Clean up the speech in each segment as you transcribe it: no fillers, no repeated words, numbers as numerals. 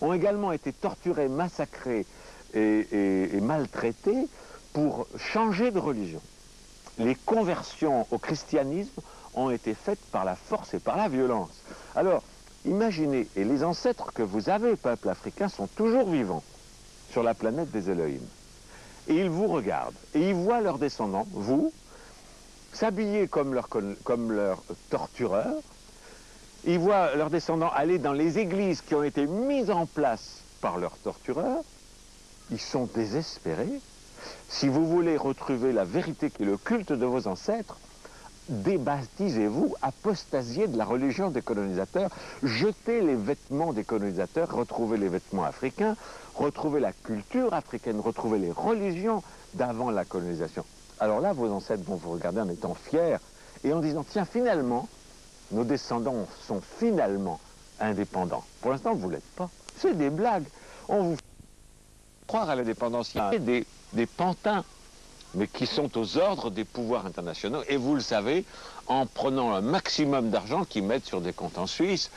ont également été torturés, massacrés et maltraités pour changer de religion. Les conversions au christianisme ont été faites par la force et par la violence. Alors, imaginez, et les ancêtres que vous avez, peuple africain, sont toujours vivants sur la planète des Elohim. Et ils vous regardent, et ils voient leurs descendants, vous, s'habiller comme leurs tortureurs. Ils voient leurs descendants aller dans les églises qui ont été mises en place par leurs tortureurs. Ils sont désespérés. Si vous voulez retrouver la vérité qui est le culte de vos ancêtres, débaptisez-vous, apostasiez de la religion des colonisateurs, jetez les vêtements des colonisateurs, retrouvez les vêtements africains, retrouvez la culture africaine, retrouvez les religions d'avant la colonisation. Alors là, vos ancêtres vont vous regarder en étant fiers et en disant, tiens, finalement, nos descendants sont finalement indépendants. Pour l'instant, vous ne l'êtes pas. C'est des blagues. On vous fait croire à l'indépendance. Il y a des pantins, mais qui sont aux ordres des pouvoirs internationaux. Et vous le savez, en prenant un maximum d'argent qu'ils mettent sur des comptes en Suisse,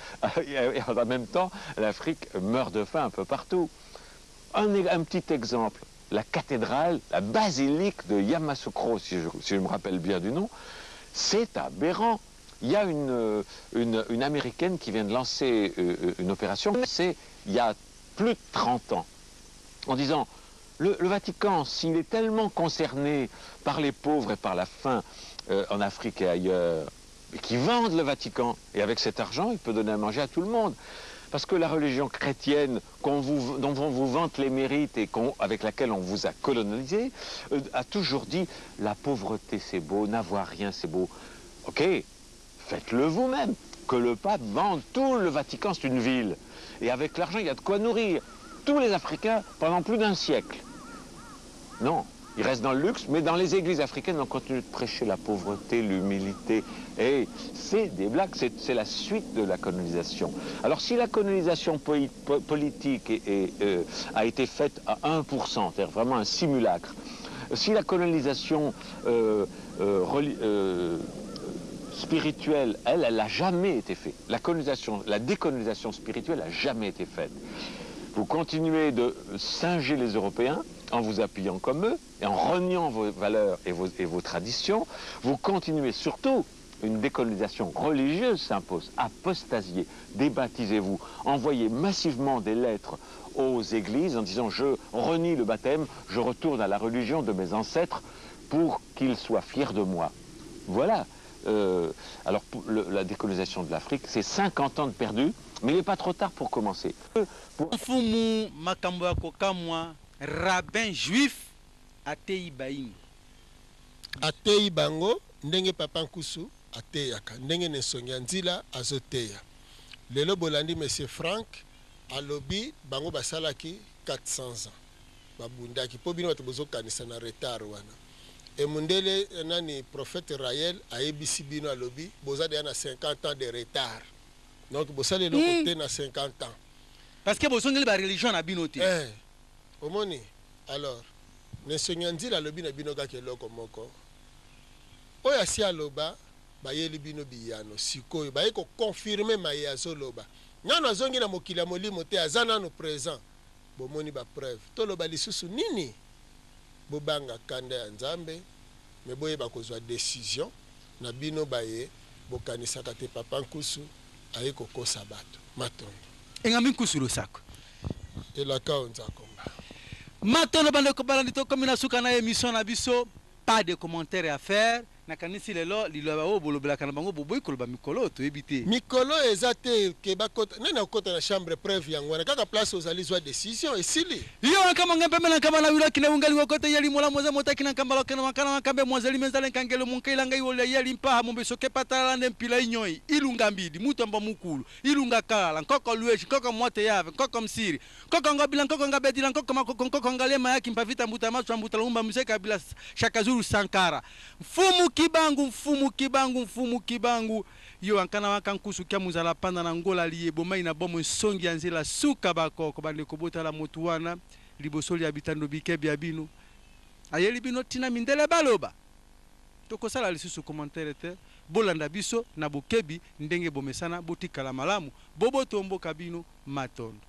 et en même temps, l'Afrique meurt de faim un peu partout. Un petit exemple, la cathédrale, la basilique de Yamoussoukro, si je me rappelle bien du nom, c'est aberrant. Il y a une Américaine qui vient de lancer une opération, c'est il y a plus de 30 ans, en disant, le Vatican, s'il est tellement concerné par les pauvres et par la faim en Afrique et ailleurs, et qui vendent le Vatican, et avec cet argent, il peut donner à manger à tout le monde. Parce que la religion chrétienne dont on vous vante les mérites et avec laquelle on vous a colonisé, a toujours dit, la pauvreté c'est beau, n'avoir rien c'est beau. Ok, faites-le vous-même. Que le pape vende tout le Vatican, c'est une ville. Et avec l'argent, il y a de quoi nourrir tous les Africains pendant plus d'un siècle. Non, ils restent dans le luxe, mais dans les églises africaines, on continue de prêcher la pauvreté, l'humilité. Et c'est des blagues, c'est la suite de la colonisation. Alors si la colonisation politique a été faite à 1%, c'est-à-dire vraiment un simulacre, si la colonisation spirituelle, elle n'a jamais été faite. La décolonisation spirituelle n'a jamais été faite. Vous continuez de singer les Européens en vous appuyant comme eux et en reniant vos valeurs et vos traditions. Vous continuez surtout, une décolonisation religieuse s'impose. Apostasiez, débaptisez-vous, envoyez massivement des lettres aux églises en disant je renie le baptême, je retourne à la religion de mes ancêtres pour qu'ils soient fiers de moi. Voilà. Alors la décolonisation de l'Afrique, c'est 50 ans de perdu, mais il n'est pas trop tard pour commencer. Mfumu makambo ya kokamwa rabbin juif atei baini. Atei bango ndenge papa Nkusu ateyaka ndenge Nsonga Nzila azoteya. Lelo bolandi monsieur Frank alobi bango basalaki 400 ans. Babundaki po bino bato bozokanisa na retard wana. Et Mundele nani prophète Raël a ebisi bino alobi boza de na 50 ans de retard. Donc bosale le côté na 50 ans. Parce que bosongeli ba religion na bino te. Omoni. Alors, Nsonga Nzila alobi na bino ka keloko moko. Oya si aloba ba yeli bino biyano sikoyo ba yeko confirmer maye azoloba. Nano azongi na mokili ya molimo te azana no présent. Bomoni ba preuve. Toloba lisusu nini? Bobanga kanda ya Nzambe me boyeba kozwa décision na bino baye bokanisaka te papa Nkusu aye kokosa bato matondo Engambi Nkusu lo sako elaka onza komba matondo bande ko balandi to comme na suka na émission na biso, pas de commentaires à faire. Nakanisi lelo liloba o bolobela kana bango boboy koloba mikolo to ebité mikolo ezate ke bakota nena okota na chambre preuve yango na kaka place ozali zwa décision esili yo kama ngambe mela kama na wila kina ungali wakota yali mola moza motaki na kambala kana makana makambe mwazali menzale kangele munkaila ngai wole yali mpa mombe soke patala nde mpila inyoi ilunga mbidi mutomba mukulu ilunga kala nkoko lueshi nkoko mote yave nkoko msiri nkoko ngabila nkoko ngabedila nkoko makoko nkoko ngalema yaki mpavita mbuta macho mbuta lumba museka bila Shakazulu Sankara mfumu kibangu yo ankana waka Nkusu kya muzala panda na ngola liye bomai na bomo Nsonga Nzila suka bakoko bande kobota la motuwana libosoli ya bitando bikebi ya bino ayeli bino tina mindele baloba tokosala lisusu commentaire te bolanda biso na bokebi ndenge bomesana botikala malamu bobo tomboka bino matondo.